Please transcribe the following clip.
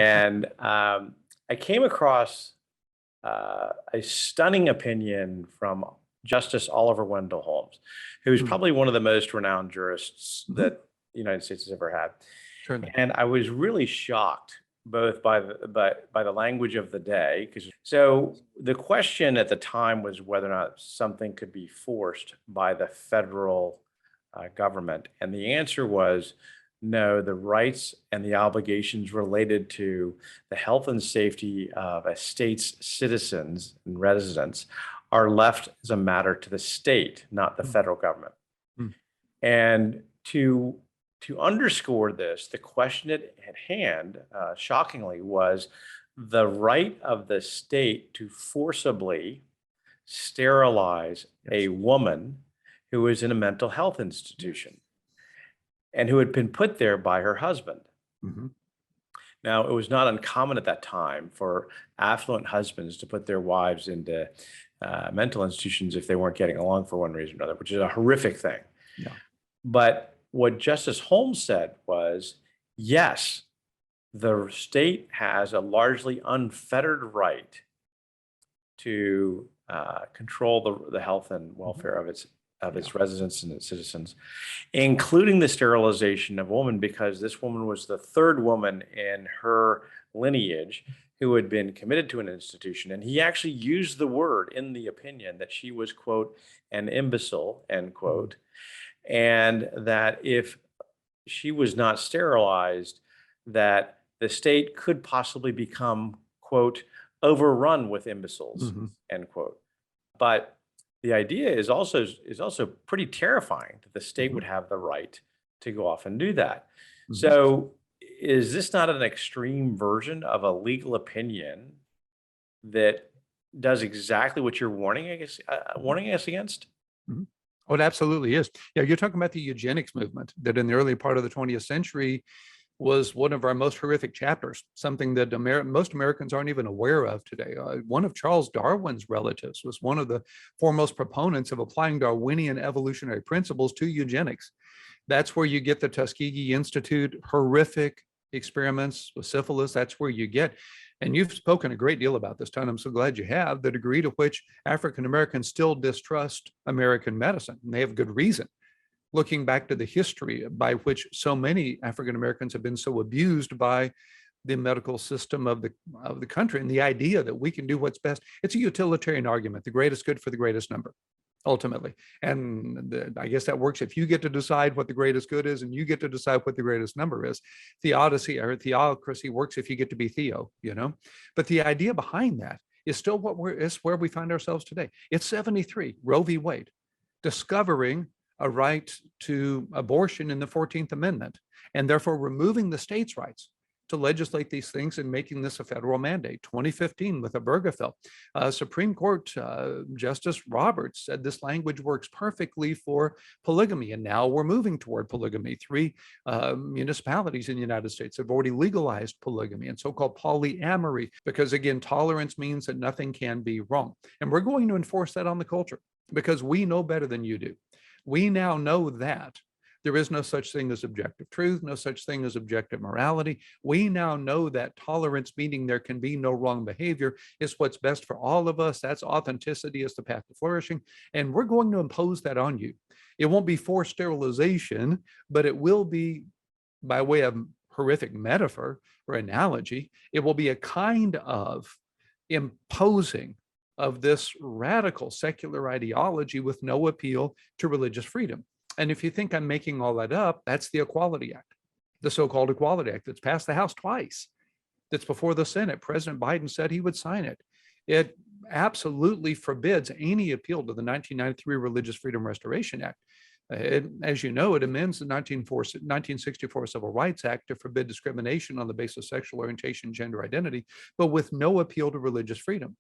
And I came across a stunning opinion from Justice Oliver Wendell Holmes, who is probably one of the most renowned jurists that the United States has ever had. Certainly. And I was really shocked both by the language of the day. So the question at the time was whether or not something could be forced by the federal government. And the answer was no, the rights and the obligations related to the health and safety of a state's citizens and residents are left as a matter to the state, not the federal government. And to underscore this, the question at hand, shockingly, was the right of the state to forcibly sterilize a woman who was in a mental health institution and who had been put there by her husband. Now, it was not uncommon at that time for affluent husbands to put their wives into mental institutions if they weren't getting along for one reason or another, which is a horrific thing. But what Justice Holmes said was, yes, the state has a largely unfettered right to control the health and welfare of its residents and its citizens, including the sterilization of a woman, because this woman was the third woman in her lineage who had been committed to an institution. And he actually used the word in the opinion that she was, quote, an imbecile, end quote, and that if she was not sterilized, that the state could possibly become, quote, overrun with imbeciles, end quote. But the idea is also pretty terrifying that the state would have the right to go off and do that. So is this not an extreme version of a legal opinion that does exactly what you're warning us against? Oh, it absolutely is. Yeah, you're talking about the eugenics movement that in the early part of the 20th century was one of our most horrific chapters, something that most Americans aren't even aware of today. One of Charles Darwin's relatives was one of the foremost proponents of applying Darwinian evolutionary principles to eugenics. That's where you get the Tuskegee Institute horrific experiments with syphilis. That's where you get, and you've spoken a great deal about this, Tom. I'm so glad you have, the degree to which African Americans still distrust American medicine, and they have good reason. Looking back to the history by which so many African Americans have been so abused by the medical system of the country, and the idea that we can do what's best. It's a utilitarian argument, the greatest good for the greatest number, ultimately. And I guess that works if you get to decide what the greatest good is and you get to decide what the greatest number is. Theocracy works if you get to be Theo, But the idea behind that is still where we find ourselves today. It's 73, Roe v. Wade, discovering a right to abortion in the 14th Amendment, and therefore removing the states' rights to legislate these things and making this a federal mandate. 2015 with Obergefell, Supreme Court Justice Roberts said this language works perfectly for polygamy, and now we're moving toward polygamy. 3 municipalities in the United States have already legalized polygamy and so-called polyamory, because again, tolerance means that nothing can be wrong. And we're going to enforce that on the culture because we know better than you do. We now know that there is no such thing as objective truth, no such thing as objective morality. We now know that tolerance, meaning there can be no wrong behavior, is what's best for all of us. That's authenticity is the path to flourishing. And we're going to impose that on you. It won't be forced sterilization, but it will be, by way of horrific metaphor or analogy, it will be a kind of imposing of this radical secular ideology with no appeal to religious freedom. And if you think I'm making all that up, that's the Equality Act, the so-called Equality Act that's passed the House twice, that's before the Senate. President Biden said he would sign it. It absolutely forbids any appeal to the 1993 Religious Freedom Restoration Act. As you know, it amends the 1964 Civil Rights Act to forbid discrimination on the basis of sexual orientation, gender identity, but with no appeal to religious freedom.